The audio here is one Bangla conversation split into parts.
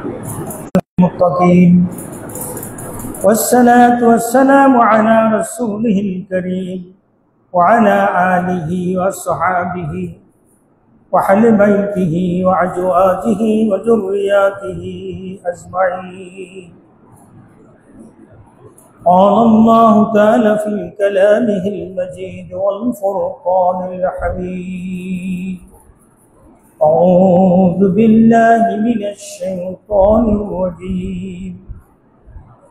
المتقين والصلاة والسلام على رسوله الكريم وعلى آله وصحابه وأهل بيته وأزواجه وذرياته أجمعين. قال الله تعالى في كلامه المجيد والفرقان الحميد: أعوذ بالله من الشيطان الرجيم.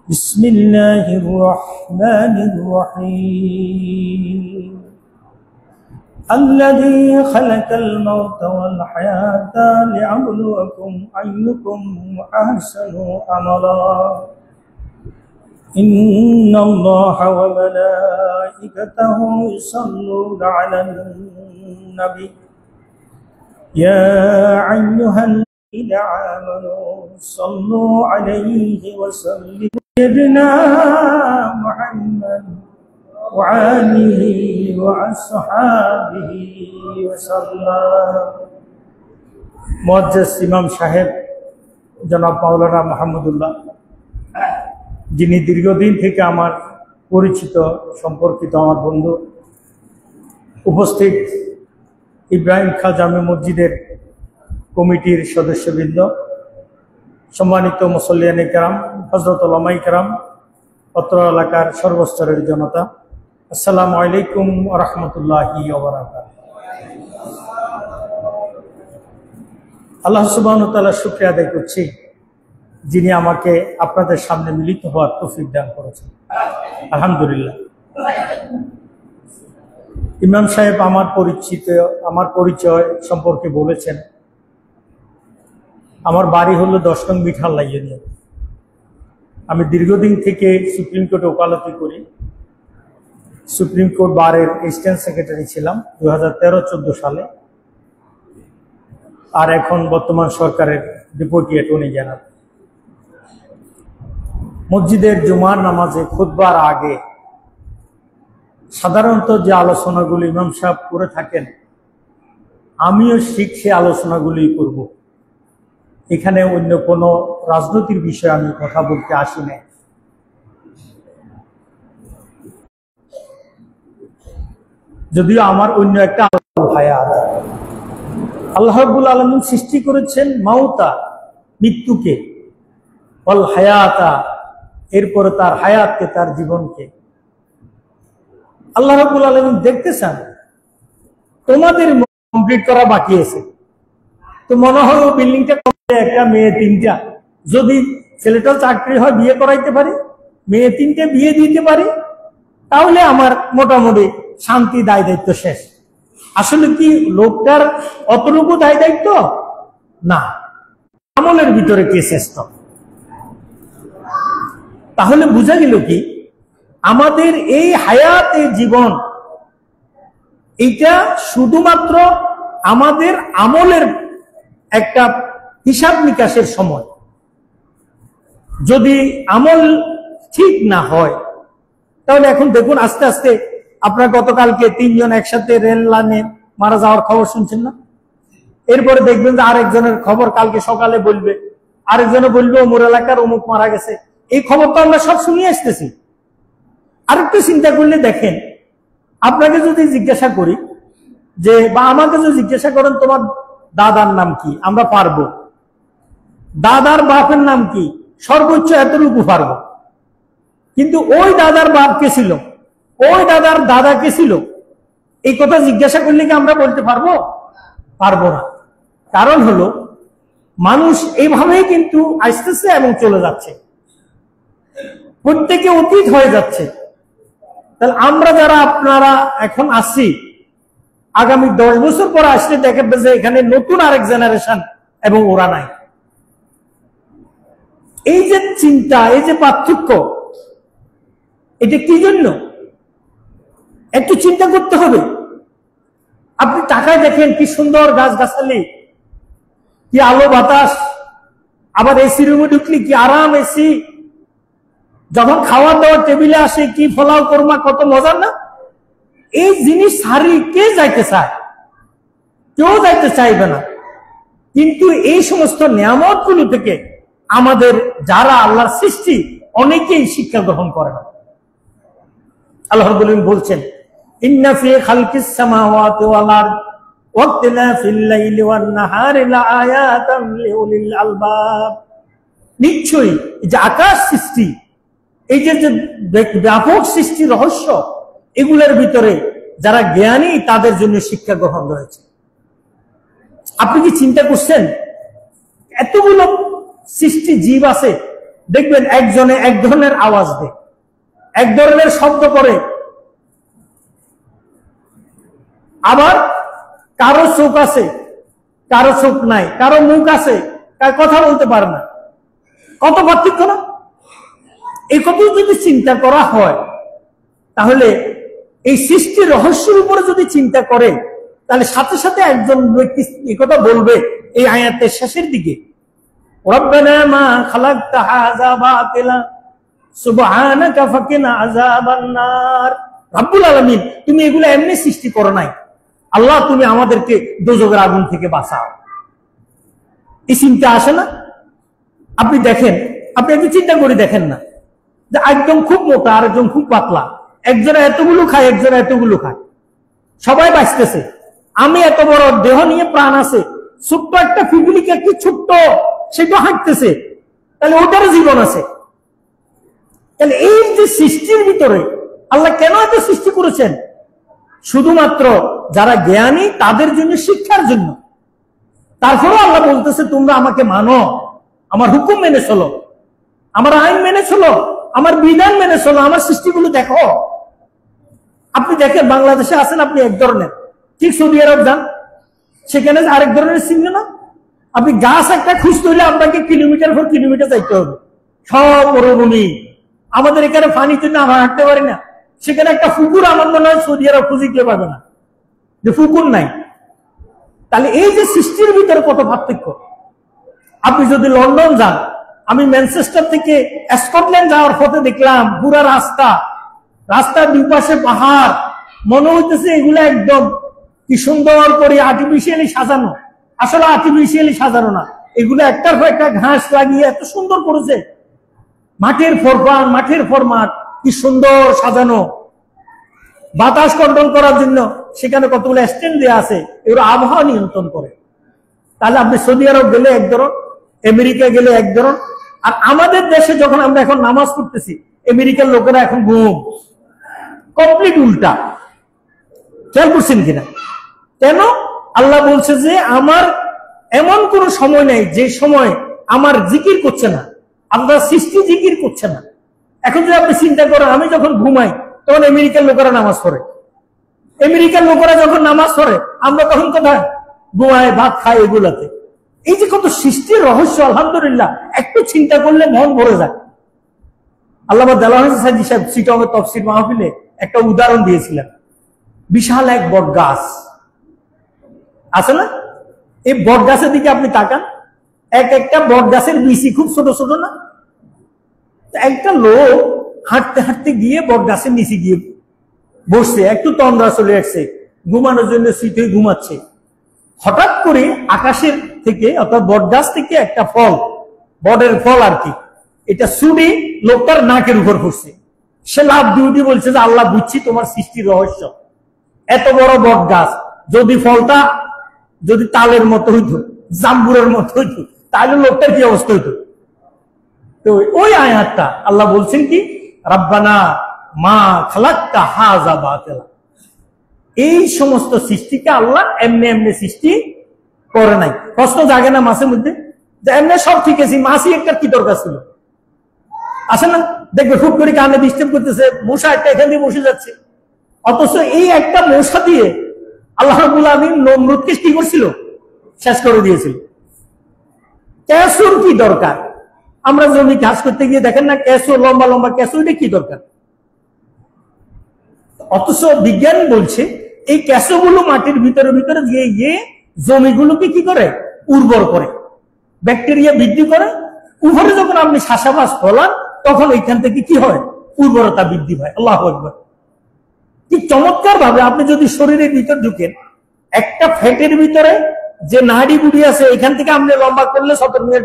بسم الله الرحمن الرحيم. الذي خلق الموت والحياة ليبلوكم أيكم أحسن عملا. إن الله وملائكته يصلون على النبي يا أيها الذين آمنوا صلوا عليه وسلموا سيدنا محمد وآله وأصحابه وسلم. মুআজ্জাজ ইমাম সাহেব জনাব মাওলানা মাহমুদুল্লাহ, যিনি দীর্ঘদিন থেকে আমার পরিচিত সম্পর্কিত আমার বন্ধু, উপস্থিত ইব্রাহিম খাঁ জামে মসজিদের কমিটির সদস্যবৃন্দ, সম্মানিত মুসল্লিয়ানে কেরাম, হযরত উলামায়ে কেরাম, অত্র এলাকার সর্বস্তরের জনতা, আসসালামু আলাইকুম ওয়া রাহমাতুল্লাহি ওয়া বারাকাতুহু। আল্লাহ সুবহানাহু ওয়া তাআলার শুকরিয়া আদায় করছি, যিনি আমাকে আপনাদের সামনে মিলিত হওয়ার তৌফিক দান করেছেন। আলহামদুলিল্লাহ। ইমাম সাহেব আমার পরিচয় সম্পর্কে বলেছেন। আমার বাড়ি হলো 10 নং মিঠাল্লা ইউনিয়ন। আমি দীর্ঘদিন থেকে সুপ্রিম কোর্টে ওকালতি করি। সুপ্রিম কোর্ট বারের অ্যাসিস্ট্যান্ট সেক্রেটারি ছিলাম 2013-14 সালে, আর এখন বর্তমান সরকারের ডেপুটি অ্যাটর্নি জেনারেল। মসজিদের জুমার নামাজে খুতবার আগে সাধারণত যে আলোচনাগুলি ইমাম সাহেব করে থাকেন, আমিও সে আলোচনাগুলি করব। এখানে অন্য কোনো রাজনৈতিক বিষয়ে আমি কথা বলতে আসি না। যদিও আমার অন্য একটা হায়াত, আল্লাহ রাব্বুল আলামিন সৃষ্টি করেছেন মাউতা, মৃত্যুকে, ওয়াল হায়াতা, এরপরে তার হায়াতকে, তার জীবনকে। আল্লাহ রাব্বুল আলামিন দেখতে চান তোমাদের কমপ্লিট করা বাকি আছে। তো মনে হয় বিল্ডিংটা একটা মেয়ে 3টা, যদি ছেলেটা চাকরি হয় বিয়ে করাইতে পারি, মেয়ে 3টে বিয়ে দিতে পারি, তাহলে আমার মোটামুটি শান্তি, দায় দায়িত্ব শেষ। আসলে কি লোকটার অতটুকু দায় দায়িত্ব না, আমলের ভিতরে কে শ্রেষ্ঠ। তাহলে বোঝা গেল কি আমাদের এই হায়াত, এই জীবন, এইটা শুধুমাত্র আমাদের আমলের একটা হিসাব নিকাশের সময়। যদি আমল ঠিক না হয়, তাহলে এখন দেখুন আস্তে আস্তে আপনার গতকালকে 3 জন একসাথে রেল লাইনে মারা যাওয়ার খবর শুনছেন না? এরপরে দেখবেন যে আরেকজনের খবর কালকে সকালে বলবে, আরেকজনে বলবে ওমর এলাকার অমুক মারা গেছে। এই খবর তো আমরা সব শুনিয়ে আসতেছি। আরেকটু চিন্তা করলে দেখেন, আপনাকে যদি জিজ্ঞাসা করি যে, বা আমাকে যদি জিজ্ঞাসা করেন তোমার দাদার নাম কি, আমরা পারবো। দাদার বাপের নাম কি, সর্বোচ্চ এতটুকু পারবো। কিন্তু ওই দাদার বাপ কে ছিল, ওই দাদার দাদা কে ছিল, এই কথা জিজ্ঞাসা করলে কি আমরা বলতে পারবো? পারবো না। কারণ হলো মানুষ এইভাবেই কিন্তু আসতেছে এবং চলে যাচ্ছে, প্রত্যেকে অতীত হয়ে যাচ্ছে। তাহলে আমরা যারা আপনারা এখন আসছি, আগামী 10 বছর পরে আসলে দেখবে যে এখানে নতুন আরেক জেনারেশন এবং ওরা নাই। এই যে চিন্তা, এই যে পার্থক্য, এটা কি জন্য একটু চিন্তা করতে হবে। আপনি টাকায় দেখেন কি সুন্দর গাছগাছালি, কি আলো বাতাস, আবার এসি রুমে ঢুকলি কি আরাম এসি, যখন খাওয়া দাওয়ার টেবিলে আসে কি ফলাও কোরমা, কত মজার না। এই জিনিস সারি কে যাইতে চায়? কেউ যাইতে চাইবে না। কিন্তু এই সমস্ত নিয়ামত গুলো থেকে আমাদের যারা আল্লাহর সৃষ্টি অনেকেই শিক্ষা গ্রহণ করে না। আল্লাহ রাব্বুল আলামিন বলছেন, ইন্না ফি খালকিস সামাওয়াতি ওয়াল আরদ ওয়াক্তিলাফিল লাইলি ওয়ান নাহারি লাআয়াতান লিউলিল আলবাব। নিশ্চয়ই এই যে আকাশ সৃষ্টি, এই যে ব্যাপক সৃষ্টি রহস্য, এগুলোর ভিতরে যারা জ্ঞানী তাদের জন্য শিক্ষা গ্রহণ রয়েছে। আপনি কি চিন্তা করছেন এতগুলো সৃষ্টি জীব আছে, দেখবেন একজনে এক ধরনের আওয়াজ দেয়, এক ধরনের শব্দ করে, আবার কারো চোখ আছে কারো চোখ নাই, কারো মুখ আছে কার কথা বলতে পারে না। কত পার্থক্য না? এই কত যদি চিন্তা করা হয়, তাহলে এই সৃষ্টির রহস্যের উপরে যদি চিন্তা করে, তাহলে সাথে সাথে একজন ব্যক্তি এই কথা বলবে এই আয়াতের শেষের দিকে, রব্বানা মা খালাকতা হাযা বাতিলা সুবহানাকা ফাকিনা আযাবান নার। রব্বুল আলামিন, তুমি এগুলো এমনি সৃষ্টি করো নাই, আল্লাহ তুমি আমাদেরকে দোজখের আগুন থেকে বাঁচাও। এই চিন্তা আসে না? আপনি দেখেন, আপনি একটু চিন্তা করে দেখেন না, যে একদম খুব মোটা আর একজন খুব পাতলা, একজনে এতগুলো খায় একজনে এতগুলো খায়, সবাই বাঁচতেছে। আমি এত বড় দেহ নিয়ে প্রাণ আছে, ছোট্ট একটা ফিগুলিকে একটু ছোট্ট, সেটা হাঁটতেছে, তাহলে ওটারও জীবন আছে। তাহলে এই যে সৃষ্টির ভিতরে আল্লাহ কেন এত সৃষ্টি করেছেন? শুধুমাত্র যারা জ্ঞানী তাদের জন্য, শিক্ষার জন্য। তারপরেও আল্লাহ বলতেছে তোমরা আমাকে মানো, আমার হুকুম মেনে চলো, আমার আইন মেনে চলো, আমার বিধান মেনে চলো, আমার সৃষ্টিগুলো দেখো। আপনি দেখেন বাংলাদেশে আছেন আপনি এক ধরনের, ঠিক সৌদি আরব যান, সেখানে আরেক ধরনের চিহ্ন না? আপনি গাছ একটা খুঁজতে হলে আপনাকে কিলোমিটার পর কিলোমিটার যাইতে হবে, সব মরুভূমি। আমাদের এখানে পানির জন্য আমরা হাঁটতে পারি না, সেখানে একটা পুকুর আমার মনে হয় সৌদি আরব খুঁজে পাবে না, যে পুকুর নাই। তাহলে এই যে সৃষ্টির ভিতরে কত পার্থক্য। আপনি যদি লন্ডন যান, আমি ম্যানচেস্টার থেকে স্কটল্যান্ড যাওয়ার পথে দেখলাম পুরা রাস্তার দুই পাশে পাহাড়, মনে হইতেছে এগুলো একদম কি সুন্দর করে আর্টিফিশিয়ালি সাজানো। আসলে আর্টিফিশিয়ালি সাজানো না, এগুলো একটার পর একটা ঘাস লাগিয়ে এত সুন্দর করেছে, মাঠের পর মাঠের পর মাঠ, কি সুন্দর সাজানো। বাতাস কন্ট্রোল করার জন্য সেখানে কতগুলো স্ট্যান্ড দেওয়া আছে, এগুলো আবহাওয়া নিয়ন্ত্রণ করে। তাহলে আপনি সৌদি আরব গেলে এক ধরন, আমেরিকা গেলে এক ধরন। আর আমাদের দেশে যখন আমরা এখন নামাজ পড়তেছি, আমেরিকার লোকেরা এখন ঘুম, কমপ্লিট উল্টা। খেয়াল করছেন কিনা? কেন? আল্লাহ বলছে যে আমার এমন কোন সময় নেই যে সময় আমার জিকির করছে না, আপনার সৃষ্টি জিকির করছে না। এখন যদি আপনি চিন্তা করেন, আমি যখন ঘুমাই তখন আমেরিকার লোকেরা নামাজ পড়ে, আমেরিকার লোকেরা যখন নামাজ পড়ে আমরা তখন কোথায় ঘুমায়, ভাত খাই, এগুলাতে। এই যে কত সৃষ্টির রহস্য, আলহামদুলিল্লাহ, একটু চিন্তা করলে মন ভরে যায়। আল্লামা দেলোয়ার হোসেন সাইদি সাহেব চিটাগং তাফসীর মাহফিলে একটা উদাহরণ দিয়েছিলেন। বিশাল এক বট গাছ আছে না? এই বট গাছের দিকে আপনি তাকান, এক একটা বট গাছের বিচি খুব ছোট ছোট না? একটা লোক হাঁটতে হাঁটতে গিয়ে বট গাছের নিচে গিয়ে বসছে, একটু তন্দ্রা চলে আসছে, ঘুমানোর জন্য সিটে ঘুমাচ্ছে। হঠাৎ করে আকাশের থেকে, অর্থাৎ বট গাছ থেকে একটা ফল, বটের ফল আর কি, এটা ছুড়ে লোকটার নাকের উপর পড়ছে। সে লাভ ডিউটি বলছে যে আল্লাহ, বুঝছি তোমার সৃষ্টির রহস্য। এত বড় বট গাছ, যদি ফলটা যদি তালের মতো হইতো, জাম্বুরের মতো হইতো, তাহলে লোকটার কি অবস্থা হইতো? তো ওই আয়াতটা আল্লাহ বলছেন কি, রাব্বানা মা খালাকতা হাযা বাতিলা। এই সমস্ত সৃষ্টিকে আল্লাহ এমনি এমনি সৃষ্টি করে নাই। প্রশ্ন জাগে না মাছের মধ্যে, যে এমনি সব ঠিক আছে, মাছই একটা কি দরকার ছিল? আসে না? দেখবে খুব করে কানে ডিস্টার্ব করতেছে, মশা একটা এখান দিয়ে বসে যাচ্ছে, অথচ এই একটা মশা দিয়ে আল্লাহ রাব্বুল আলামিন নমরুদকে কি করছিল? শেষ করে দিয়েছিল। ক্যাসুর কি দরকার? আমরা জমি ঘাস করতে গিয়ে দেখেন না, ক্যাসু, লম্বা লম্বা ক্যাসু, এটা কি দরকার? অথচ বিজ্ঞান বলছে এই ক্যাসুগুলো মাটির ভিতরে ভিতরে গিয়ে গিয়ে জমিগুলোকে কি করে? উর্বর করে, ব্যাকটেরিয়া বৃদ্ধি করে। উপরে যখন আপনি চাষাবাস ফলান, তখন ওইখান থেকে কি হয়? উর্বরতা বৃদ্ধি হয়। আল্লাহু আকবার। কি চমৎকার ভাবে আপনি যদি শরীরের ভিতর ঢুকেন, একটা ফ্যাটের ভিতরে যে নাড়ি বুড়ি আছে, এখান থেকে আপনি লম্বা করলে 17 মিনিট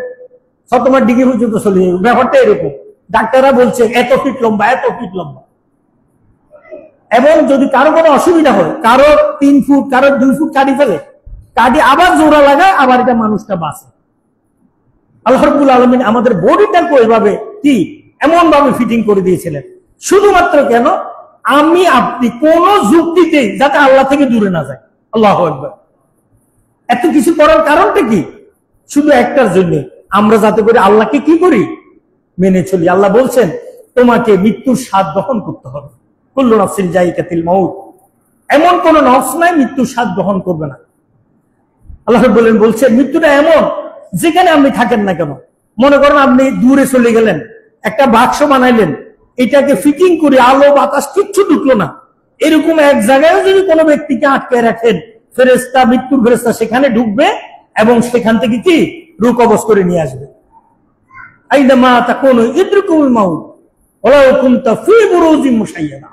শতমার ডিগ্রি পর্যন্ত চলে যাবে, ব্যাপারটা এরকম। ডাক্তাররা বলছে এত ফিট লম্বা, এত ফিট লম্বা। এবং যদি কারো কোনো অসুবিধা হয়, কারো 3 ফুট, কারো 2 ফুট কাটি ফেলে, কাটি আবার জোড়া লাগায়, আবার এটা মানুষটা বাঁচে। আল্লাহ রাব্বুল আলামিন আমাদের বডিটাকে ওইভাবে কি এমন ভাবে ফিটিং করে দিয়েছিলেন, শুধুমাত্র কেন আমি আপনি কোন যুক্তিতে যাতে আল্লাহ থেকে দূরে না যায়। আল্লাহু আকবার। এত কিছু করার কারণটা কি? শুধু একটার জন্য, আমরা যাতে করে আল্লাহকে কি করি, মেনে চলি। আল্লাহ বলছেন তোমাকে মৃত্যুর স্বাদ গ্রহণ করতে হবে। কুল্লু নাফসিন যায়িকাতুল মাউত, এমন কোন নফস নাই মৃত্যুর স্বাদ গ্রহণ করবে না। আল্লাহ বলছেন মৃত্যুটা এমন, যেখানে আপনি থাকেন না কেন, মনে করেন আপনি দূরে চলে গেলেন, একটা বাক্স বানাইলেন, এটাকে ফিটিং করে আলো বাতাস কিচ্ছু ঢুকলো না, এরকম এক জায়গায় যদি কোনো ব্যক্তিকে আটকে রাখেন, ফেরেশতা, মৃত্যুর ফেরেশতা সেখানে ঢুকবে এবং সেখান থেকে কি রূহ কবজ করে নিয়ে আসবে। আইনামা তাকুনু ইদরিকুল মাউত ওয়ালাউ কুনতা ফী বুরুজিন মুশাইয়াদা।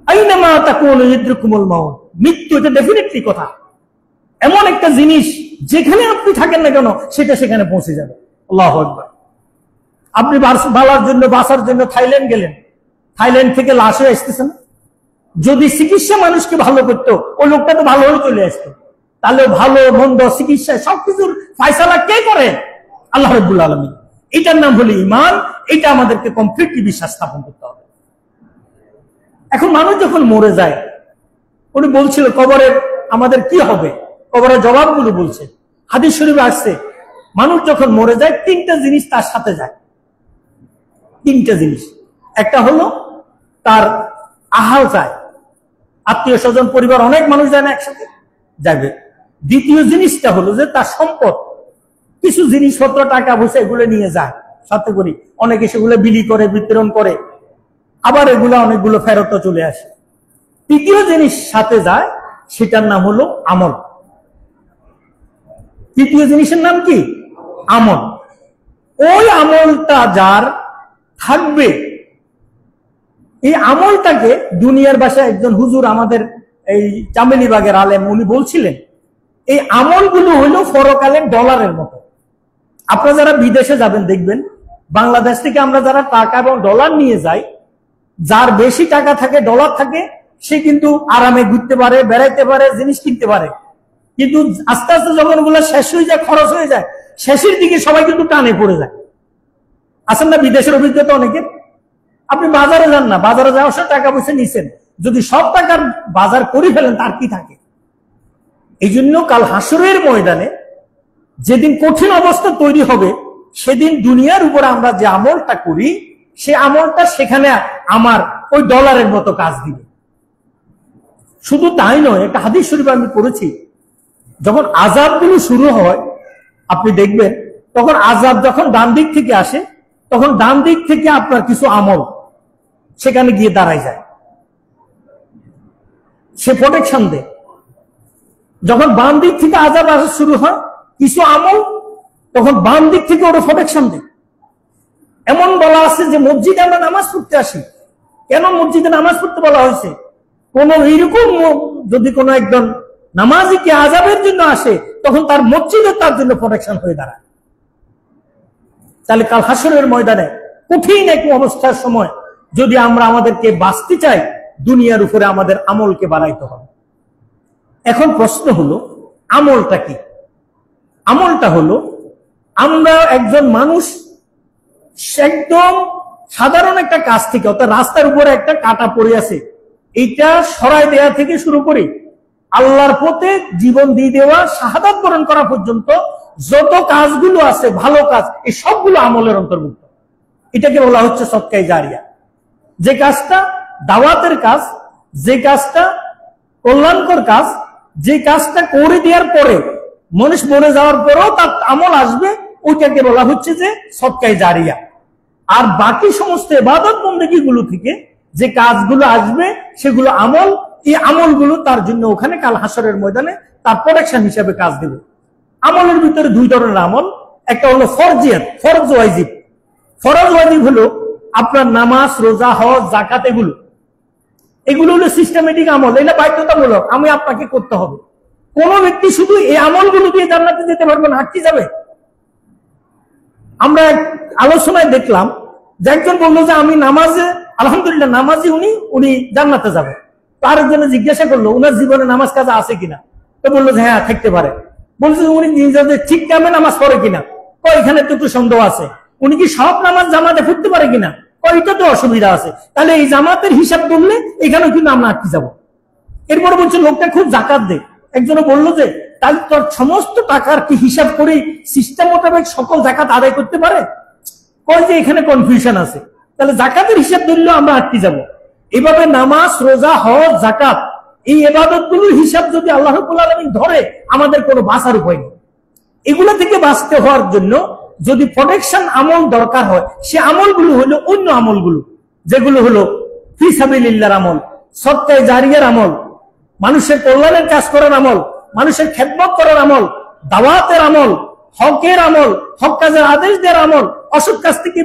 আইনামা তাকুনু ইদরিকুল মাউত, মৃত্যু এটা ডেফিনেটলি কথা, এমন একটা জিনিস যেখানে আপনি থাকেন না কেন সেটা সেখানে পৌঁছে যাবে। আল্লাহু আকবার। আপনি বাঁচার জন্য থাইল্যান্ড গেলেন, থাইল্যান্ড থেকে লাশ হয়ে আসতেছে না? যদি চিকিৎসা মানুষকে ভালো করতো, ওই লোকটা তো ভালো হয়ে চলে আসতো। তাহলে ভালো মন্দ চিকিৎসা সবকিছুর ফায়সালা কে করে? আল্লাহ রাব্বুল আলামিন। এটার নাম হলো ঈমান। এটা আমাদেরকে কমপ্লিটলি বিশ্বাস স্থাপন করতে হবে। এখন মানুষ যখন মরে যায়, উনি বলছিল কবরের আমাদের কি হবে, কবরের জবাবগুলো বলছে। হাদিস শরীফে আসছে মানুষ যখন মরে যায় 3টা জিনিস তার সাথে যায়। 3টা জিনিস। একটা হলো তার আহাল যায়, আত্মীয় স্বজন পরিবার অনেক মানুষ যায় না একসাথে, যাবে। দ্বিতীয় জিনিসটা হলো যে তার সম্পদ, কিছু জিনিসপত্র, টাকা পয়সা এগুলো নিয়ে যায় সাথে করি, অনেকে সেগুলো বিলি করে, বিতরণ করে, আবার এগুলো অনেকগুলো ফেরত চলে আসে। তৃতীয় জিনিস সাথে যায়, সেটার নাম হলো আমল। তৃতীয় জিনিসের নাম কি? আমল। ওই আমলটা যার থাকবে, এই আমলটাকে দুনিয়ার ভাষায় একজন হুজুর আমাদের এই চামেলিবাগের আলেম, উনি বলছিলেন এই আমলগুলো হলো পরকালের ডলারের মতো। আপনারা যারা বিদেশে যাবেন দেখবেন, বাংলাদেশ থেকে আমরা যারা টাকা এবং ডলার নিয়ে যাই, যার বেশি টাকা থাকে, ডলার থাকে, সে কিন্তু আরামে ঘুরতে পারে, বেড়াইতে পারে, জিনিস কিনতে পারে। কিন্তু আস্তে আস্তে যখন ওগুলো শেষ হয়ে যায়, খরচ হয়ে যায়, শেষের দিকে সবাই কিন্তু টানে পড়ে যায়। আসেন না বিদেশের অভিজ্ঞতা অনেকের? আপনি বাজারে যান না, বাজারে যাওয়ার সময় টাকা পয়সা নিছেন, যদি সব টাকার বাজার করে ফেলেন তার কি থাকে? এই জন্য কাল হাসরের ময়দানে যেদিন কঠিন অবস্থা তৈরি হবে, সেদিন দুনিয়ার উপর আমরা যে আমলটা করি, সে আমলটা সেখানে আমার ওই ডলারের মতো কাজ দিবে। শুধু তাই নয়, একটা হাদিস শরীফ আমি পড়েছি, যখন আযাবগুলো শুরু হয় আপনি দেখবেন, তখন আযাব যখন ডান দিক থেকে আসে, তখন ডান দিক থেকে আপনার কিছু আমল সেখানে গিয়ে দাঁড়ায় যায়, সে প্রোটেকশন দেয়। যখন বাম দিক থেকে আযাব আসা শুরু হয়, কিছু আমল তখন বাম দিক থেকে ওরা প্রোটেকশন দেয়। এমন বলা আছে যে মসজিদে আমরা নামাজ পড়তে আসি, কেন মসজিদে নামাজ পড়তে বলা হয়েছে? কোন এইরকম যদি কোনো একজন নামাজি কি আযাবের জন্য আসে, তখন তার মসজিদে তার জন্য প্রোটেকশন হয়ে দাঁড়ায়। তাহলে কাল হাসরের ময়দানে কঠিন এক অবস্থার সময় যদি আমরা আমাদেরকে বাঁচতে চাই, দুনিয়ার উপরে আমাদের আমলকে বাড়াইতে হবে। এখন প্রশ্ন হলো আমলটা কি? আমলটা হলো, আমরা একজন মানুষ একদম সাধারণ একটা কাজ থেকে, অর্থাৎ রাস্তার উপরে একটা কাটা পড়ে আছে, এইটা সরাই দেওয়া থেকে শুরু করে আল্লাহর পথে জীবন দিয়ে দেওয়া, শাহাদাত বরণ করা পর্যন্ত যত কাজগুলো আছে ভালো কাজ, এই সবগুলো আমলের অন্তর্ভুক্ত। এটাকে বলা হচ্ছে সদকায়ে জারিয়া। যে কাজটা দাওয়াতের কাজ, যে কাজটা কল্যাণকর কাজ, যে কাজটা করে দেওয়ার পরে মানুষ মরে যাওয়ার পরেও তার আমল আসবে, ওইটাকে বলা হচ্ছে যে সদকায়ে জারিয়া। আর বাকি সমস্ত ইবাদত বন্দেগী গুলো থেকে যে কাজগুলো আসবে সেগুলো আমল। এই আমলগুলো তার জন্য ওখানে কাল হাসরের ময়দানে তার প্রোটেকশন হিসেবে কাজ দেবে। আমলের ভিতরে 2 ধরনের আমল, একটা হলো ফরজিয়াত, ফরজ ওয়াজিব। ফরজ ওয়াজিব হলো আপনার নামাজ, রোজা, হজ, যাকাত, এগুলো হলো সিস্টেমেটিক আমল, এটা বাধ্যতামূলক, আমি আপনাকে করতে হবে। কোন ব্যক্তি শুধু এই আমলগুলো দিয়ে জান্নাতে যেতে পারবে না, আটকে যাবে। আমরা আলোচনায় দেখলাম যে একজন বললো যে আমি নামাজে আলহামদুলিল্লাহ নামাজি, উনি জান্নাতে যাবে। তো আরেকজনে জিজ্ঞাসা করলো উনার জীবনে নামাজ কাজা আছে কিনা, তো বললো যে হ্যাঁ থাকতে পারে। বলছে উনি নিজেদের ঠিক টাইমে নামাজ পড়ে কিনা, এখানে তো একটু সন্দেহ আছে। উনি কি সব নামাজ জামাতে পড়তে পারে কিনা, এটা তো অসুবিধা আছে। তাহলে এই জামাতের হিসাব করলে এখানেও কিন্তু আমরা আটকে যাবো। এরপরে বলছে লোকটা খুব জাকাত দেয়। একজনে বললো যে তাহলে তোর সমস্ত টাকার কি হিসাব করে সিস্টেম মোতাবেক সকল জাকাত আদায় করতে পারে, যে এখানে কনফিউশন আছে। তাহলে জাকাতের হিসাব ধরলেও আমরা আটকে যাব। এভাবে নামাজ, রোজা, হজ, জাকাত এই ইবাদতগুলোর হিসাব যদি আল্লাহ রাব্বুল আলামিন ধরে, আমাদের কোনো বাঁচার উপায় নেই। এগুলো থেকে বাঁচতে হওয়ার জন্য যদি প্রোটেকশন আমল দরকার হয়, সে আমলগুলো হলো অন্য আমলগুলো, যেগুলো হলো ফি সাবিলিল্লাহর আমল, সদকায়ে জারিয়ার আমল, মানুষের কল্যাণের কাজ করার আমল, মানুষের খেদমত করার আমল, দাওয়াতের আমল, হকের আমল, হক কাজের আদেশ দেওয়ার আমল, অসৎ কাজ থেকে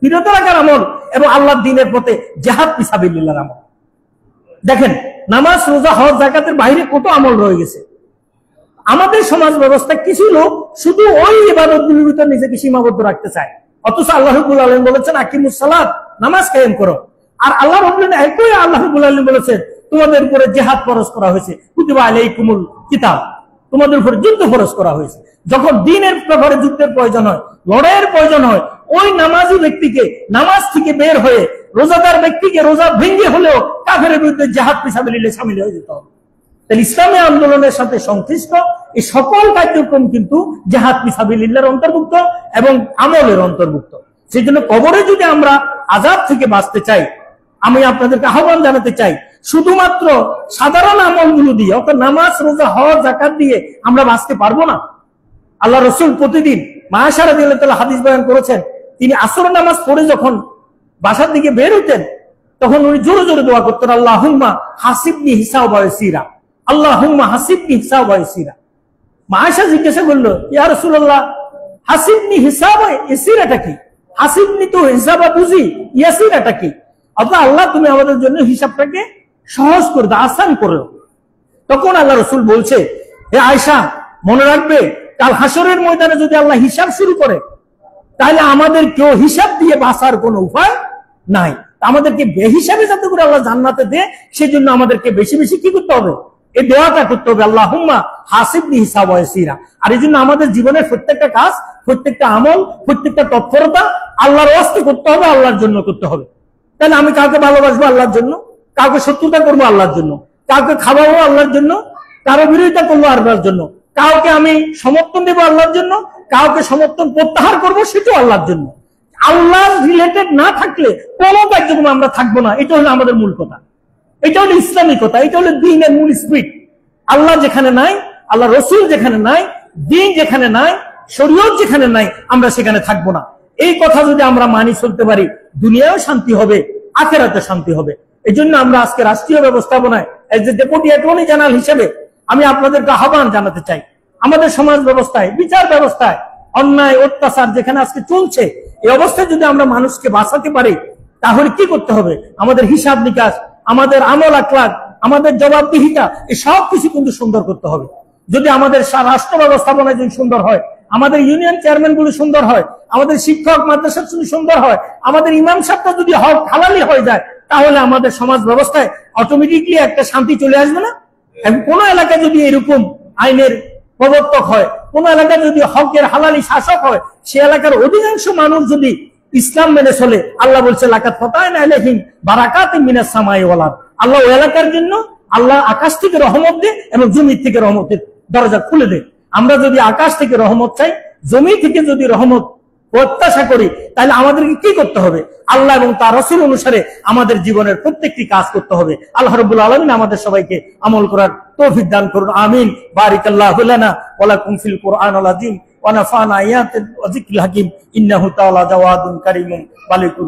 বিরত রাখার আমল, এবং আল্লাহর দ্বীনের পথে জিহাদ ফি সাবিলিল্লাহর আমল। দেখেন নামাজ, রোজা, হজ, যাকাতের বাইরে কত আমল রয়ে গেছে। আমাদের সমাজ ব্যবস্থা কিছু লোক শুধু ওই ইবাদতগুলোর ভিতর নিজেকে সীমাবদ্ধ রাখতে চায়, অথচ আল্লাহ রাব্বুল আলামিন বলেছেন আকিমুস সালাত, নামাজ কায়েম করো। আর আল্লাহ রাব্বুল একই আল্লাহ রাব্বুল আলামিন বলেছেন তোমাদের উপরে জিহাদ ফরজ করা হয়েছে, কুতিবা আলাইকুমুল কিতাব, তোমাদের উপরে যুদ্ধ ফরজ করা হয়েছে। যখন দ্বীনের ব্যাপারে যুদ্ধের প্রয়োজন হয়, লড়াইয়ের প্রয়োজন হয়, ওই নামাজি ব্যক্তিকে নামাজ থেকে বের হয়ে, রোজাদার ব্যক্তিকে রোজা ভেঙে হলেও কাফেরের বিরুদ্ধে জিহাদ ফি সাবিলিল্লাহ শামিল হয়ে যেতে হবে। তাহলে ইসলামী আন্দোলনের সাথে সংশ্লিষ্ট এই সকল কার্যক্রম কিন্তু জিহাদ ফি সাবিলিল্লাহর অন্তর্ভুক্ত এবং আমলের অন্তর্ভুক্ত। সেই জন্য কবরে যদি আমরা আযাব থেকে বাঁচতে চাই, আমি আপনাদেরকে আহ্বান জানাতে চাই, শুধুমাত্র সাধারণ আমলগুলো দিয়ে, অর্থাৎ নামাজ, রোজা, হজ, যাকাত দিয়ে আমরা বাঁচতে পারবো না। আল্লাহ রাসূল প্রতিদিন মা আয়েশা রাদিয়াল্লাহু তাআলা হাদিস বয়ান করেছেন, তিনি আসর নামাজ পড়ে যখন বাসার দিকে বের হতেন, তখন উনি জোরে জোরে দোয়া করতেন, আল্লাহুম্মা হাসিবনি হিসাবা ইয়াসিরা, আল্লাহুম্মা হাসিবনি হিসাবা ইয়াসিরা। মা আয়েশা জিজ্ঞাসা করলো, ইয়া রাসূলুল্লাহ, হাসিবনি হিসাবা ইয়াসিরাটা কি? হাসিবনি তো হিসাবা বুঝি, ইয়াসিরাটা কি? আল্লাহ তুমি আমাদের জন্য হিসাবটাকে সহজ করে দাও, আসান করে দাও। তখন আল্লাহ রাসূল বলছে, হে আয়েশা, মনে রাখবে কাল হাসরের ময়দানে যদি আল্লাহ হিসাব শুরু করে, তাহলে আমাদের কেউ হিসাব দিয়ে বাঁচার কোনো উপায় নাই। আমাদেরকে বেহিসাবে যাতে করে আল্লাহ জান্নাতে দেয়, সেজন্য আমাদেরকে বেশি বেশি কি করতে হবে? এই দোয়াটা করতে হবে, আল্লাহুম্মা হাসিবনি হিসাবা ইয়াসিরা। আর এই জন্য আমাদের জীবনের প্রত্যেকটা কাজ, প্রত্যেকটা আমল, প্রত্যেকটা তৎপরতা আল্লাহর ওয়াস্তে করতে হবে, আল্লাহর জন্য করতে হবে। তাহলে আমি কাউকে ভালোবাসবো আল্লাহর জন্য, কাউকে শত্রুতা করবো আল্লাহর জন্য, কাউকে খাওয়াবো আল্লাহর জন্য, কারো বিরোধিতা করবো আল্লাহর জন্য, কাউকে আমি সমর্থন দেবো আল্লাহর জন্য, কাউকে সমর্থন প্রত্যাহার করবো সেটাও আল্লাহর জন্য। আল্লাহ রিলেটেড না থাকলে কোনো কার্যক্রম আমরা থাকবো না। এটা হলো আমাদের মূল কথা, এটা হলো ইসলামী কথা, এটা হলো দ্বীনের মূল স্পিরিট। আল্লাহ যেখানে নাই, আল্লাহ রসুল যেখানে নাই, দ্বীন যেখানে নাই, শরীয়ত যেখানে নাই, আমরা সেখানে থাকবো না। এই কথা যদি আমরা মানি চলতে পারি, দুনিয়াও শান্তি হবে, আখিরাতে শান্তি হবে। এই জন্য আমরা আজকে রাষ্ট্রীয় ব্যবস্থাপনায় as a deputy attorney general হিসেবে আমি আপনাদেরকে আহ্বান জানাতে চাই, আমাদের সমাজ ব্যবস্থায়, বিচার ব্যবস্থায় অন্যায় অত্যাচার যেখানে আজকে চলছে, এই অবস্থায় যদি আমরা মানুষকে বাঁচাতে পারি, তাহলে কি করতে হবে? আমাদের হিসাব নিকাশ, আমাদের আমল আখলাক, আমাদের জবাবদিহিতা, এই সব কিছু কিন্তু সুন্দর করতে হবে। যদি আমাদের রাষ্ট্র ব্যবস্থাপনা যদি সুন্দর হয়, আমাদের ইউনিয়ন চেয়ারম্যান গুলো সুন্দর হয়, আমাদের শিক্ষক মাদ্রাসা যদি সুন্দর হয়, আমাদের ইমাম সাহেবটা যদি হক হালালি হয়ে যায়, তাহলে আমাদের সমাজ ব্যবস্থায় অটোমেটিকলি একটা শান্তি চলে আসবে না? কোন এলাকায় যদি এরকম আইনের প্রবর্তক হয়, কোন এলাকায় যদি হকের হালালি শাসক হয়, সে এলাকার অধিকাংশ মানুষ যদি ইসলাম মেনে চলে, আল্লাহ বলছে লাকাত ফাতানা আলাইহিম বারাকাতিন মিনাস সামাই ওয়াল আরদ, আল্লাহ ওই এলাকার জন্য আল্লাহ আকাশ থেকে রহমত দেয় এবং জমি থেকে রহমতের দরজা খুলে দেয়। আমরা যদি আকাশ থেকে রহমত চাই, জমি থেকে যদি রহমত প্রত্যাশা করি, তাহলে আমাদেরকে কি করতে হবে? আল্লাহ এবং তার রাসূল অনুসারে আমাদের জীবনের প্রত্যেকটি কাজ করতে হবে। আল্লাহ রাব্বুল আলামিন আমাদের সবাইকে আমল করার তৌফিক দান করুন, আমিন। বারিকাল্লাহু লানা ওয়া লাকুম ফিল কুরআনিল আযীম ওয়া নাফা'না আয়াতিল ওয়া যিকরিল হাকীম ইন্নাহু তাআলা জাওয়াদুন কারীমুন ওয়ালাইকুম।